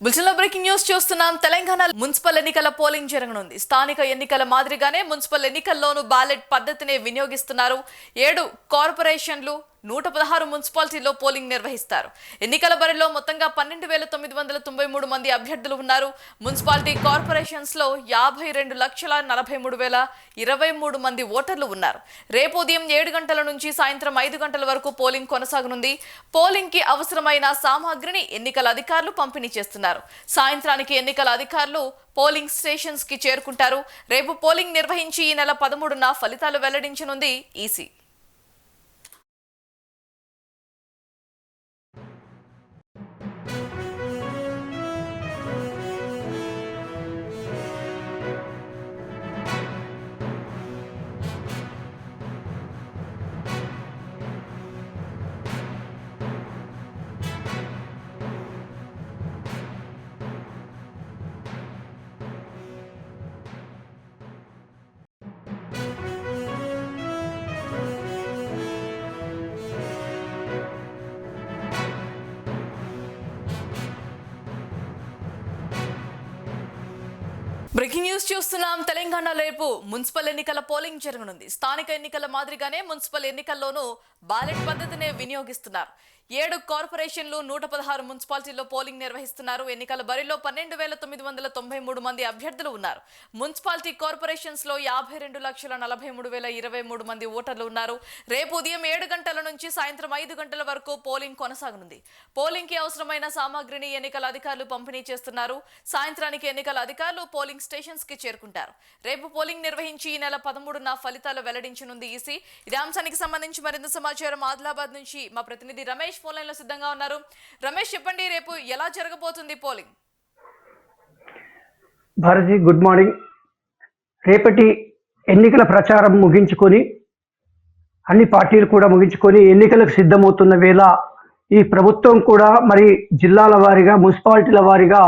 బులెటిన్లో breaking news చూస్తున్నాం. Telangana municipal ఎన్నికల పోలింగ్ జరగనుంది. స్థానిక ఎన్నికల మాదిరిగానే మున్సిపల్ ఎన్నికల్లోనూ బ్యాలెట్ పద్ధతినే వినియోగిస్తున్నారు. 7 కార్పొరేషన్లు 116 మున్సిపాలిటీల్లో పోలింగ్ నిర్వహిస్తారు. ఎన్నికల బరిలో మొత్తంగా 12,993 మంది అభ్యర్థులు ఉన్నారు. మున్సిపాలిటీ కార్పొరేషన్స్ లో 52,43,023 మంది ఓటర్లు ఉన్నారు. రేపు ఉదయం 7 గంటల నుంచి సాయంత్రం 5 గంటల వరకు పోలింగ్ కొనసాగనుంది. పోలింగ్ కి అవసరమైన సామాగ్రిని ఎన్నికల అధికారులు పంపిణీ చేస్తున్నారు. సాయంత్రానికి ఎన్నికల అధికారులు పోలింగ్ స్టేషన్స్ కి చేరుకుంటారు. రేపు పోలింగ్ నిర్వహించి ఈ నెల 13న ఫలితాలు వెల్లడించనుంది ఈసీ. బ్రేకింగ్ న్యూస్ చూస్తున్నాం. తెలంగాణ రేపు మున్సిపల్ ఎన్నికల పోలింగ్ జరగనుంది. స్థానిక ఎన్నికల మాదిరిగానే మున్సిపల్ ఎన్నికల్లోనూ బ్యాలెట్ పద్ధతినే వినియోగిస్తున్నారు. 7 కార్పొరేషన్లు 116 మున్సిపాలిటీల్లో పోలింగ్ నిర్వహిస్తున్నారు. ఎన్నికల బరిలో 12,993 మంది అభ్యర్థులు ఉన్నారు. మున్సిపాలిటీ కార్పొరేషన్స్ లో 52,43,023 మంది ఓటర్లు ఉన్నారు. రేపు ఉదయం 7 గంటల నుంచి సాయంత్రం 5 గంటల వరకు పోలింగ్ కొనసాగనుంది. పోలింగ్ కి అవసరమైన సామాగ్రిని ఎన్నికల అధికారులు పంపిణీ చేస్తున్నారు. సాయంత్రానికి ఎన్నికల అధికారులు పోలింగ్ స్టేషన్స్ కి చేరుకుంటారు. రేపు పోలింగ్ నిర్వహించి ఈ నెల 13న ఫలితాలు వెల్లడించనుంది ఈసీ. ఇదే అంశానికి సంబంధించి మరింత సమాచారం ఆదిలాబాద్ నుంచి మా ప్రతినిధి రమేష్ ఫోన్ లైన్ లో సిద్ధంగా ఉన్నారు. రమేష్, చెప్పండి, రేపు ఎలా జరగబోతుంది పోలింగ్? Bharati, good morning. రేపటి ఎన్నికల ప్రచారం ముగించుకొని అన్ని పార్టీలు కూడా ముగించుకొని ఎన్నికలకు సిద్ధమవుతున్న వేళ ఈ ప్రభుత్వం కూడా మరి జిల్లాల వారీగా మున్సిపాలిటీల వారీగా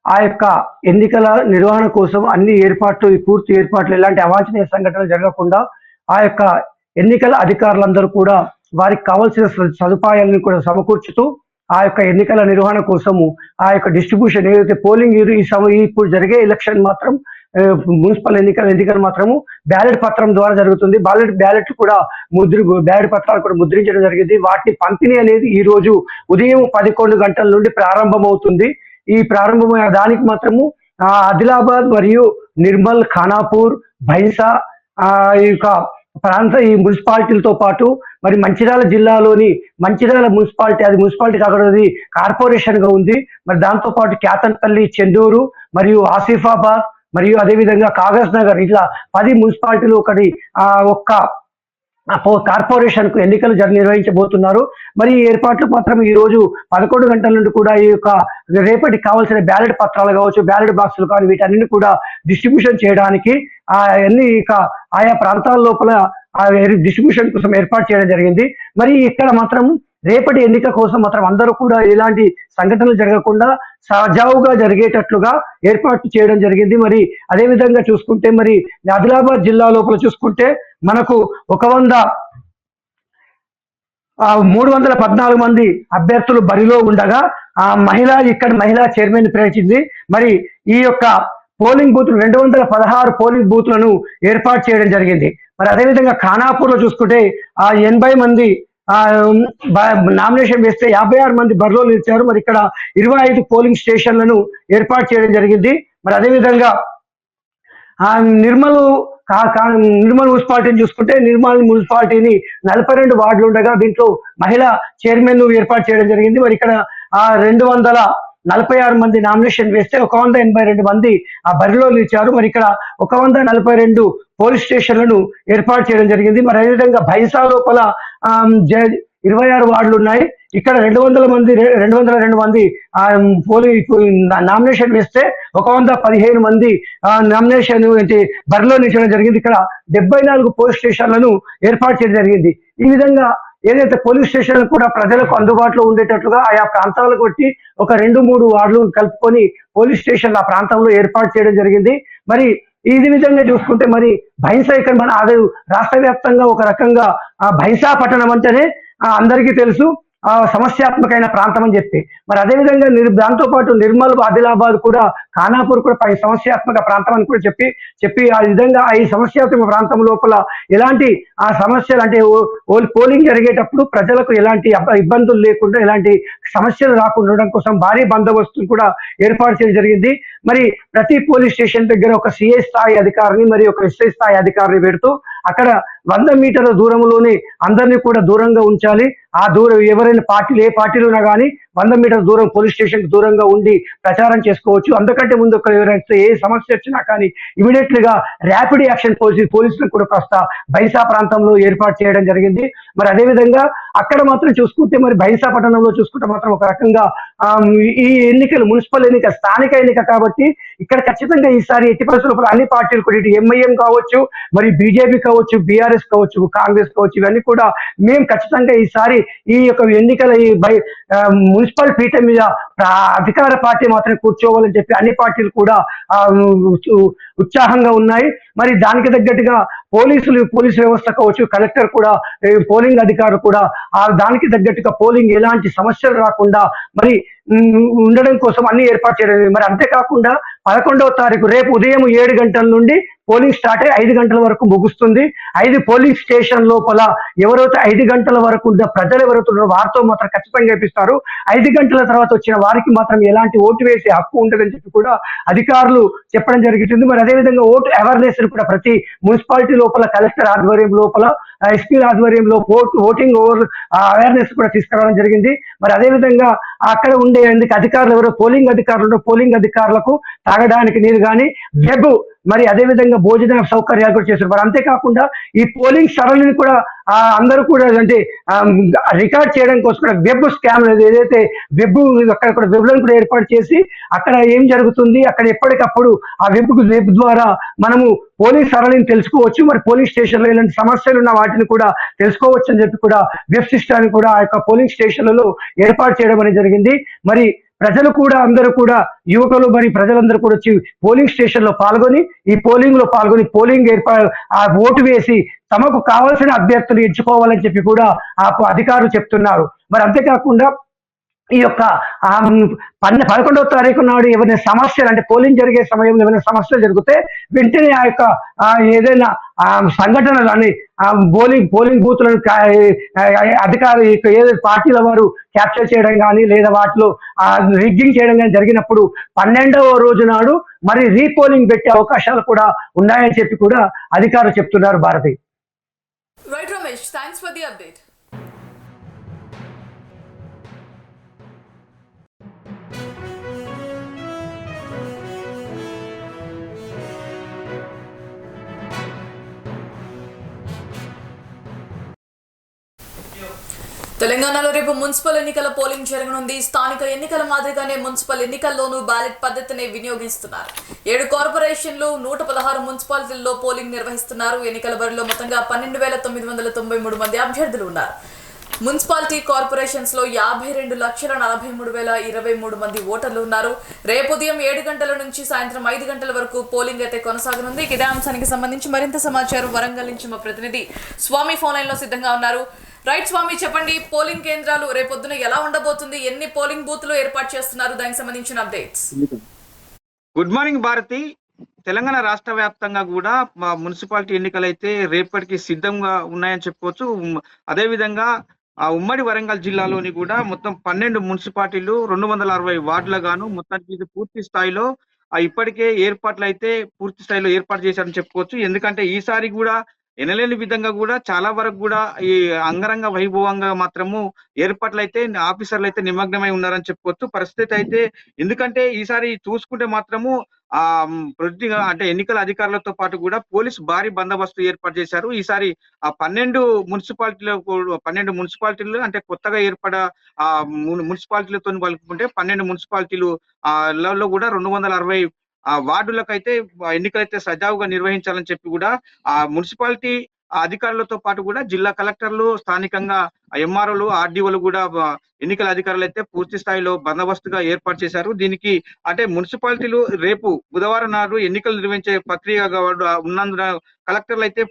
ఆ యొక్క ఎన్నికల నిర్వహణ కోసం అన్ని ఏర్పాట్లు, ఈ పూర్తి ఏర్పాట్లు, ఎలాంటి అవాంఛనీయ సంఘటనలు జరగకుండా ఆ యొక్క ఎన్నికల అధికారులందరూ కూడా వారికి కావాల్సిన సదుపాయాలను కూడా సమకూర్చుతూ ఆ యొక్క ఎన్నికల నిర్వహణ కోసము ఆ యొక్క డిస్ట్రిబ్యూషన్ ఏదైతే పోలింగ్ ఇప్పుడు జరిగే ఎలక్షన్ మాత్రం మున్సిపల్ ఎన్నికలు మాత్రము బ్యాలెట్ పత్రం ద్వారా జరుగుతుంది. బ్యాలెట్ కూడా బ్యాలెట్ పత్రాలు కూడా ముద్రించడం జరిగింది. వాటి పంపిణీ అనేది ఈ రోజు ఉదయం 11 గంటల నుండి ప్రారంభమవుతుంది. ఈ ప్రారంభమైన దానికి మాత్రము ఆదిలాబాద్ మరియు నిర్మల్, ఖానాపూర్, భైంసా ఈ యొక్క ప్రాంత ఈ మున్సిపాలిటీలతో పాటు మరి మంచిర్యాల జిల్లాలోని మంచిర్యాల మున్సిపాలిటీ, అది మున్సిపాలిటీ కాకుండా అది కార్పొరేషన్ గా ఉంది. మరి దాంతో పాటు కేతన్పల్లి, చెందూరు మరియు ఆసిఫాబాద్ మరియు అదేవిధంగా కాగజ్ నగర్, ఇట్లా 10 మున్సిపాలిటీలు ఒక్క కార్పొరేషన్ కు ఎన్నికలు నిర్వహించబోతున్నారు. మరి ఈ ఏర్పాట్లు మాత్రం ఈ రోజు 11 గంటల నుండి కూడా ఈ యొక్క రేపటికి కావాల్సిన బ్యాలెట్ పత్రాలు కావచ్చు, బ్యాలెట్ బాక్సులు కానీ వీటన్నిటిని కూడా డిస్ట్రిబ్యూషన్ చేయడానికి ఆయా ప్రాంతాల లోపల డిస్ట్రిబ్యూషన్ కోసం ఏర్పాటు చేయడం జరిగింది. మరి ఇక్కడ మాత్రం రేపటి ఎన్నిక కోసం మాత్రం అందరూ కూడా ఎలాంటి సంఘటనలు జరగకుండా సజావుగా జరిగేటట్లుగా ఏర్పాటు చేయడం జరిగింది. మరి అదేవిధంగా చూసుకుంటే మరి ఆదిలాబాద్ జిల్లా లోపల చూసుకుంటే మనకు 314 మంది అభ్యర్థులు బరిలో ఉండగా ఇక్కడ మహిళా చైర్మన్ ప్రకటించింది. మరి ఈ యొక్క పోలింగ్ బూత్ 216 పోలింగ్ బూత్లను ఏర్పాటు చేయడం జరిగింది. మరి అదేవిధంగా ఖానాపూర్ లో చూసుకుంటే 80 మంది నామినేషన్ వేస్తే 56 మంది బరిలో నిలిచారు. మరి ఇక్కడ 25 పోలింగ్ స్టేషన్లను ఏర్పాటు చేయడం జరిగింది. మరి అదేవిధంగా నిర్మల్ మున్సిపాలిటీని చూసుకుంటే నిర్మల్ మున్సిపాలిటీని 42 వార్డులు ఉండగా దీంట్లో మహిళా చైర్మన్ ఏర్పాటు చేయడం జరిగింది. మరి ఇక్కడ 246 మంది నామినేషన్ వేస్తే 182 మంది బరిలో నిలిచారు. మరి ఇక్కడ 142 పోలీస్ స్టేషన్లను ఏర్పాటు చేయడం జరిగింది. మరి అదేవిధంగా భైంసా లోపల 26 వార్డులు ఉన్నాయి. ఇక్కడ 202 మంది నామినేషన్ వేస్తే 115 మంది నామినేషన్ బరిలో నిలిచడం జరిగింది. ఇక్కడ 74 పోలీస్ స్టేషన్లను ఏర్పాటు చేయడం జరిగింది. ఈ విధంగా ఏదైతే పోలీస్ స్టేషన్లు కూడా ప్రజలకు అందుబాటులో ఉండేటట్లుగా ఆయా ప్రాంతాలకు బట్టి ఒక 2-3 వార్డులు కలుపుకొని పోలీస్ స్టేషన్లు ఆ ప్రాంతంలో ఏర్పాటు చేయడం జరిగింది. మరి ఈ విధంగా చూసుకుంటే మరి భైంసా ఇక్కడ మన రాష్ట్ర వ్యాప్తంగా ఒక రకంగా భైంసా పట్టణం అంటేనే అందరికీ తెలుసు. సమస్యాత్మకమైన ప్రాంతం అని చెప్పి మరి అదేవిధంగా దాంతోపాటు నిర్మల్ ఆదిలాబాద్ కూడా ఖానాపూర్ కూడా సమస్యాత్మక ప్రాంతం అని కూడా చెప్పి ఆ విధంగా ఈ సమస్యాత్మక ప్రాంతం లోపల ఎలాంటి ఆ సమస్యలు అంటే పోలింగ్ జరిగేటప్పుడు ప్రజలకు ఎలాంటి ఇబ్బందులు లేకుండా ఎలాంటి సమస్యలు రాకుండా ఉండడం కోసం భారీ బందోబస్తులు కూడా ఏర్పాటు చేయడం జరిగింది. మరి ప్రతి పోలీస్ స్టేషన్ దగ్గర ఒక సిఐ స్థాయి అధికారిని మరి ఒక ఎస్ఐ స్థాయి అధికారిని పెడుతూ అక్కడ 100 మీటర్ల దూరంలోనే అందరినీ కూడా దూరంగా ఉంచాలి. ఆ దూరం ఎవరైనా పార్టీలు ఏ పార్టీలు ఉన్నా కానీ 100 మీటర్ల దూరం పోలీస్ స్టేషన్ దూరంగా ఉండి ప్రచారం చేసుకోవచ్చు. అందుకంటే ముందు ఎవరైనా ఏ సమస్య వచ్చినా కానీ ఇమీడియట్ గా ర్యాపిడ్ యాక్షన్ పోలీసులకు కూడా కాస్త బైసా ప్రాంతంలో ఏర్పాటు చేయడం జరిగింది. మరి అదేవిధంగా అక్కడ మాత్రం చూసుకుంటే మరి బైసా పట్టణంలో చూసుకుంటే మాత్రం ఒక రకంగా ఈ ఎన్నికలు మున్సిపల్ ఎన్నిక స్థానిక ఎన్నిక కాబట్టి ఇక్కడ ఖచ్చితంగా ఈసారి ఎట్టి పరిస్థితుల్లో అన్ని పార్టీలు కూడా ఇటు ఎంఐఎం కావచ్చు, మరి బీజేపీ కావచ్చు, బీఆర్ఎస్ కావచ్చు, కాంగ్రెస్ కావచ్చు, ఇవన్నీ కూడా మేము ఖచ్చితంగా ఈసారి ఈ యొక్క ఎన్నికల ఈ మున్సిపల్ పీఠం మీద అధికార పార్టీ మాత్రం కూర్చోవాలని చెప్పి అన్ని పార్టీలు కూడా ఉత్సాహంగా ఉన్నాయి. మరి దానికి తగ్గట్టుగా పోలీసు వ్యవస్థ కావచ్చు, కలెక్టర్ కూడా, పోలింగ్ అధికారులు కూడా దానికి తగ్గట్టుగా పోలింగ్ ఎలాంటి సమస్యలు రాకుండా మరి ఉండడం కోసం అన్ని ఏర్పాటు చేయడం. మరి అంతేకాకుండా 11వ తారీఖు రేపు ఉదయం 7 గంటల నుండి పోలింగ్ స్టార్ట్ అయ్యి 5 గంటల వరకు ముగుస్తుంది. 5 పోలింగ్ స్టేషన్ లోపల ఎవరైతే 5 గంటల వరకు ప్రజలు ఎవరైతే వారితో మాత్రం ఖచ్చితంగా వేపిస్తారు. 5 గంటల తర్వాత వచ్చిన వారికి మాత్రం ఎలాంటి ఓటు వేసే హక్కు ఉండదని చెప్పి కూడా అధికారులు చెప్పడం జరుగుతుంది. మరి అదేవిధంగా ఓటు అవేర్నెస్ కూడా ప్రతి మున్సిపాలిటీ లోపల కలెక్టర్ ఆధ్వర్యం లోపల, ఎస్పీ ఆధ్వర్యంలో ఓటింగ్ అవేర్నెస్ కూడా తీసుకురావడం జరిగింది. మరి అదేవిధంగా అక్కడ ఉండే అధికారులు ఎవరో పోలింగ్ అధికారులకు తాగడానికి నీరు కానీ వెబ్ మరి అదేవిధంగా భోజన సౌకర్యాలు కూడా చేశారు. మరి అంతేకాకుండా ఈ పోలింగ్ సరళిని కూడా అందరూ కూడా అంటే రికార్డ్ చేయడం కోసం కూడా వెబ్ స్కామ్ ఏదైతే వెబ్ అక్కడ కూడా వెబ్లను కూడా ఏర్పాటు చేసి అక్కడ ఏం జరుగుతుంది, అక్కడ ఎప్పటికప్పుడు ఆ వెబ్ ద్వారా మనము పోలింగ్ సరళిని తెలుసుకోవచ్చు. మరి పోలింగ్ స్టేషన్లో ఇలాంటి సమస్యలు ఉన్న వాటిని కూడా తెలుసుకోవచ్చు అని చెప్పి కూడా వెబ్ సిస్టాన్ని కూడా ఆ యొక్క పోలింగ్ స్టేషన్లలో ఏర్పాటు చేయడం అనేది జరిగింది. మరి ప్రజలు కూడా అందరూ కూడా యువకులు మరి ప్రజలందరూ కూడా వచ్చి పోలింగ్ స్టేషన్ లో పాల్గొని పోలింగ్ ఆ ఓటు వేసి తమకు కావాల్సిన అభ్యర్థులు ఎంచుకోవాలని చెప్పి కూడా ఆ అధికారులు చెప్తున్నారు. మరి అంతేకాకుండా ఈ యొక్క 11వ తారీఖు నాడు ఏమైనా సమస్యలు అంటే పోలింగ్ జరిగే సమయంలో ఏమైనా సమస్యలు జరిగితే వెంటనే ఆ యొక్క ఏదైనా సంఘటనలు అని పోలింగ్ బూత్లను అధికారులు ఏదైతే పార్టీల వారు క్యాప్చర్ చేయడం కానీ లేదా వాటిలో రిగ్గింగ్ చేయడం కానీ జరిగినప్పుడు 12వ రోజు నాడు మరి రీపోలింగ్ పెట్టే అవకాశాలు కూడా ఉన్నాయని చెప్పి కూడా అధికారులు చెప్తున్నారు. Bharati. Right Ramesh, thanks for the update. తెలంగాణలో రేపు మున్సిపల్ ఎన్నికల పోలింగ్ జరగనుంది. స్థానిక ఎన్నికల మాదిరిగానే మున్సిపల్ ఎన్నికల్లోనూ బ్యాలెట్ పద్ధతిని వినియోగిస్తున్నారు. 7 కార్పొరేషన్లు, 116 మున్సిపాలిటీల్లో పోలింగ్ నిర్వహిస్తున్నారు. ఎన్నికల బరిలో మొత్తంగా 12,993 మంది అభ్యర్థులు ఉన్నారు. మున్సిపాలిటీ కార్పొరేషన్స్ లో 52,43,023 మంది ఓటర్లు ఉన్నారు. రేపు ఉదయం 7 గంటల నుంచి సాయంత్రం 5 గంటల వరకు పోలింగ్ అయితే కొనసాగనుంది. ఇదే అంశానికి సంబంధించి మరింత సమాచారం వరంగల్ నుంచి మా ప్రతినిధి స్వామి ఫోన్ లైన్ లో సిద్ధంగా ఉన్నారు. రైట్ స్వామి, చెప్పండి, పోలింగ్ కేంద్రాలు రేపొద్దున ఎలా ఉండబోతుంది, ఎన్ని పోలింగ్ బూత్లు ఏర్పాటు చేస్తున్నారు, దానికి సంబంధించిన updates. Good morning Bharati. Telangana రాష్ట్ర వ్యాప్తంగా కూడా మున్సిపాలిటీ ఎన్నికలు అయితే రేపటికి సిద్ధంగా ఉన్నాయని చెప్పుకోవచ్చు. అదేవిధంగా ఉమ్మడి వరంగల్ జిల్లాలోని కూడా మొత్తం 12 మున్సిపాలిటీలు, 260 వార్డులు గాను మొత్తానికి పూర్తి స్థాయిలో ఇప్పటికే ఏర్పాట్లు అయితే పూర్తి స్థాయిలో ఏర్పాటు చేశారని చెప్పుకోవచ్చు. ఎందుకంటే ఈసారి కూడా ఎనలేని విధంగా కూడా చాలా వరకు కూడా ఈ అంగరంగ వైభవంగా మాత్రము ఏర్పాట్లు అయితే ఆఫీసర్లు అయితే నిమగ్నమై ఉన్నారని చెప్పుకోవచ్చు. పరిస్థితి అయితే ఎందుకంటే ఈసారి చూసుకుంటే మాత్రము ప్రతిగా అంటే ఎన్నికల అధికారులతో పాటు కూడా పోలీసు భారీ బందోబస్తు ఏర్పాటు చేశారు. ఈసారి 12 మున్సిపాలిటీలు అంటే కొత్తగా ఏర్పడ మున్సిపాలిటీలతో కలుపుకుంటే 12 మున్సిపాలిటీలు లో కూడా 260 వార్డులకైతే ఎన్నికలైతే సజావుగా నిర్వహించాలని చెప్పి కూడా ఆ మున్సిపాలిటీ అధికారులతో పాటు కూడా జిల్లా కలెక్టర్లు, స్థానికంగా ఎంఆర్ఓలు ఆర్డీఓలు కూడా ఎన్నికల అధికారులు అయితే పూర్తి స్థాయిలో బందోబస్తుగా ఏర్పాటు చేశారు. దీనికి అంటే మున్సిపాలిటీలు రేపు బుధవారం నాడు ఎన్నికలు నిర్వహించే ప్రక్రియ ఉన్నందున కలెక్టర్లు అయితే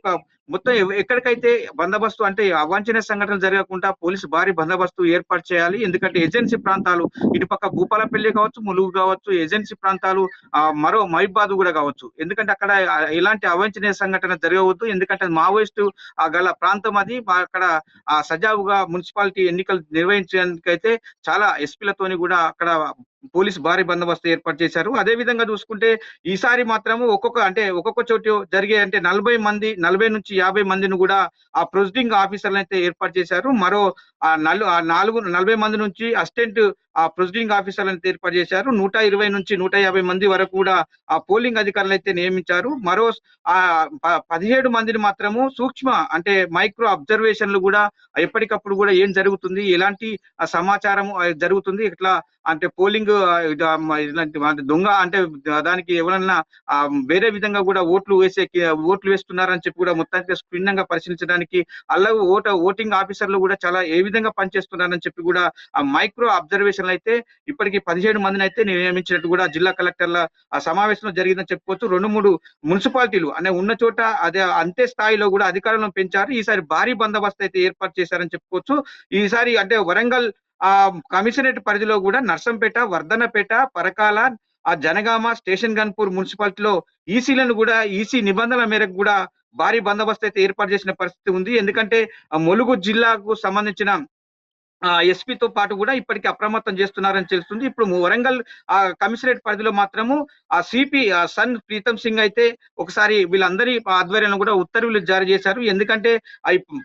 మొత్తం ఎక్కడికైతే బందోబస్తు అంటే అవాంఛనీయ సంఘటనలు జరగకుండా పోలీసు భారీ బందోబస్తు ఏర్పాటు చేయాలి. ఎందుకంటే ఏజెన్సీ ప్రాంతాలు ఇటుపక్క భూపాలపల్లి కావచ్చు, ములుగు కావచ్చు, ఏజెన్సీ ప్రాంతాలు మరో మహిబాద్ కూడా కావచ్చు. ఎందుకంటే అక్కడ ఎలాంటి అవాంఛనీయ సంఘటన జరగవద్దు. ఎందుకంటే మావోయిస్టు గల ప్రాంతం అది. అక్కడ సజావుగా మున్సిపాలిటీ ఎన్నికలు నిర్వహించడానికైతే చాలా ఎస్పీలతోని కూడా అక్కడ పోలీసు భారీ బందోబస్తు ఏర్పాటు చేశారు. అదే విధంగా చూసుకుంటే ఈసారి మాత్రము ఒక్కొక్క చోటు జరిగే అంటే 40 నుంచి 50 మందిని కూడా ఆ ప్రొసీడింగ్ ఆఫీసర్లు అయితే ఏర్పాటు చేశారు. మరో 40 మంది నుంచి అసిస్టెంట్ ప్రొసీడింగ్ ఆఫీసర్లు అయితే ఏర్పాటు చేశారు. 120 నుంచి 150 మంది వరకు కూడా ఆ పోలింగ్ అధికారులు అయితే నియమించారు. మరో 17 మందిని మాత్రము సూక్ష్మ అంటే మైక్రో అబ్జర్వేషన్లు కూడా ఎప్పటికప్పుడు కూడా ఏం జరుగుతుంది, ఎలాంటి సమాచారం జరుగుతుంది, ఇట్లా అంటే పోలింగ్ ఇలాంటి దొంగ అంటే దానికి ఎవరన్నా వేరే విధంగా కూడా ఓట్లు వేస్తున్నారని చెప్పి కూడా మొత్తానికి క్షుణ్ణంగా పరిశీలించడానికి అలాగే ఓటింగ్ ఆఫీసర్లు కూడా చాలా ఏ విధంగా పనిచేస్తున్నారని చెప్పి కూడా ఆ మైక్రో అబ్జర్వేషన్లు అయితే ఇప్పటికి 17 మందిని అయితే నియమించినట్టు కూడా జిల్లా కలెక్టర్ల సమావేశంలో జరిగిందని చెప్పుకోవచ్చు. 2-3 మున్సిపాలిటీలు అనే ఉన్న చోట అదే అంతే స్థాయిలో కూడా అధికారులను పెంచారు. ఈసారి భారీ బందోబస్తు అయితే ఏర్పాటు చేశారని చెప్పుకోవచ్చు. ఈసారి అంటే వరంగల్ కమిషనరేట్ పరిధిలో కూడా నర్సంపేట, వర్ధన్నపేట, పరకాల, జనగామ, స్టేషన్ గన్పూర్ మున్సిపాలిటీలో ఈసీలను కూడా ఈసీ నిబంధనల మేరకు కూడా భారీ బందోబస్తు అయితే ఏర్పాటు చేసిన పరిస్థితి ఉంది. ఎందుకంటే ములుగు జిల్లాకు సంబంధించిన ఎస్పీతో పాటు కూడా ఇప్పటికీ అప్రమత్తం చేస్తున్నారని తెలుస్తుంది. ఇప్పుడు వరంగల్ కమిషనరేట్ పరిధిలో మాత్రము ఆ సిపి సన్ ప్రీతం సింగ్ అయితే ఒకసారి వీళ్ళందరి ఆధ్వర్యంలో కూడా ఉత్తర్వులు జారీ చేశారు. ఎందుకంటే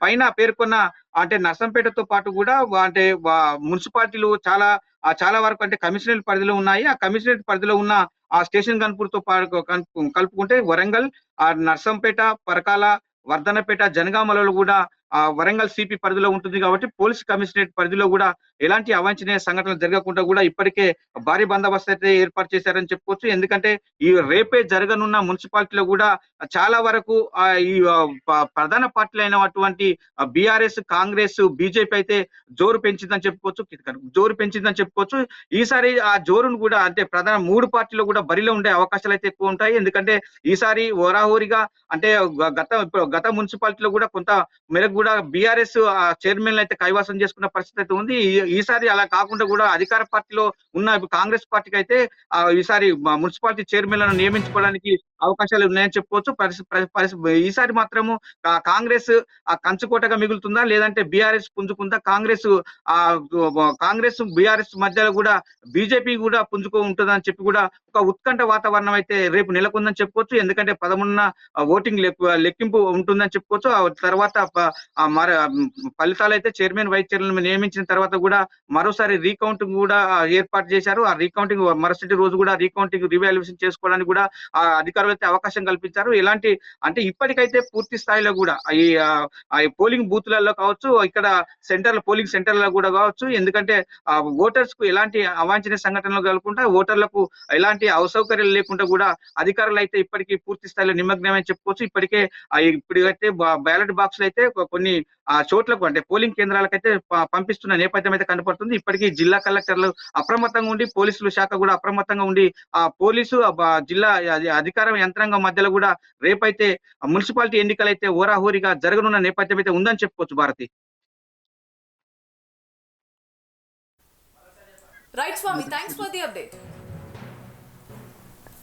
పైన పేర్కొన్న అంటే నర్సంపేటతో పాటు కూడా అంటే మున్సిపాలిటీలు చాలా వరకు అంటే కమిషనరేట్ పరిధిలో ఉన్నాయి. ఆ కమిషనరేట్ పరిధిలో ఉన్న ఆ స్టేషన్ గన్పూర్ తో పాటు కలుపుకుంటే వరంగల్, నర్సంపేట, పరకాల, వర్ధన్నపేట, జనగామలలో కూడా వరంగల్ సిపి పరిధిలో ఉంటుంది కాబట్టి పోలీస్ కమిషనరేట్ పరిధిలో కూడా ఎలాంటి అవాంఛనీయ సంఘటనలు జరగకుండా కూడా ఇప్పటికే భారీ బందోబస్తు అయితే ఏర్పాటు చేశారని చెప్పుకోవచ్చు. ఎందుకంటే ఈ రేపే జరగనున్న మున్సిపాలిటీలో కూడా చాలా వరకు ఈ ప్రధాన పార్టీలు అయినటువంటి బీఆర్ఎస్, కాంగ్రెస్, బీజేపీ అయితే జోరు పెంచిందని చెప్పుకోవచ్చు. ఈసారి ఆ జోరును కూడా అంటే ప్రధాన 3 పార్టీలు కూడా బరిలో ఉండే అవకాశాలు అయితే ఎక్కువ ఉంటాయి. ఎందుకంటే ఈసారి హోరాహోరీగా అంటే గత మున్సిపాలిటీలో కూడా కొంత మేరకు కూడా బీఆర్ఎస్ చైర్మన్ అయితే కైవసం చేసుకున్న పరిస్థితి అయితే ఉంది. ఈసారి అలా కాకుండా కూడా అధికార పార్టీలో ఉన్న కాంగ్రెస్ పార్టీకి అయితే ఈసారి మున్సిపాలిటీ చైర్మన్లను నియమించుకోవడానికి అవకాశాలు ఉన్నాయని చెప్పుకోవచ్చు. ఈసారి మాత్రము కాంగ్రెస్ కంచుకోటగా మిగులుతుందా, లేదంటే బీఆర్ఎస్ పుంజుకుందా? కాంగ్రెస్ బీఆర్ఎస్ మధ్యలో కూడా బీజేపీ కూడా పుంజుకో ఉంటుందని చెప్పి కూడా ఒక ఉత్కంఠ వాతావరణం అయితే రేపు నెలకొందని చెప్పుకోవచ్చు. ఎందుకంటే 13న ఓటింగ్ లెక్కింపు ఉంటుందని చెప్పుకోవచ్చు. ఆ తర్వాత ఫలితాలు అయితే చైర్మన్, వైస్ చైర్మన్ నియమించిన తర్వాత కూడా మరోసారి రీకౌంటింగ్ కూడా ఏర్పాటు చేశారు. ఆ రీకౌంటింగ్ మరుసటి రోజు కూడా రీకౌంటింగ్ రివాల్యుయేషన్ చేసుకోవడానికి కూడా అధికారులు అయితే అవకాశం కల్పించారు. ఎలాంటి అంటే ఇప్పటికైతే పూర్తి స్థాయిలో కూడా ఈ పోలింగ్ బూత్లలో కావచ్చు, ఇక్కడ పోలింగ్ సెంటర్లలో కూడా కావచ్చు, ఎందుకంటే ఓటర్స్ కు ఎలాంటి అవాంఛనీయ సంఘటనలు కలగకుండా, ఓటర్లకు ఎలాంటి అసౌకర్యాలు లేకుండా కూడా అధికారులు అయితే ఇప్పటికీ పూర్తి స్థాయిలో నిమగ్నమని చెప్పుకోవచ్చు. ఇప్పటికైతే బ్యాలెట్ బాక్సులు అయితే కొన్ని చోట్లకు అంటే పోలింగ్ కేంద్రాలకైతే పంపిస్తున్న నేపథ్యం అయితే కనపడుతుంది. ఇప్పటికీ జిల్లా కలెక్టర్లు అప్రమత్తంగా ఉండి, పోలీసులు శాఖ కూడా అప్రమత్తంగా ఉండి పోలీసు జిల్లా అధికార యంత్రాంగం మధ్యలో కూడా రేపైతే మున్సిపాలిటీ ఎన్నికలైతే హోరాహోరీగా జరగనున్న నేపథ్యం అయితే ఉందని చెప్పుకోవచ్చు Bharati. Right Swami, thanks for the update.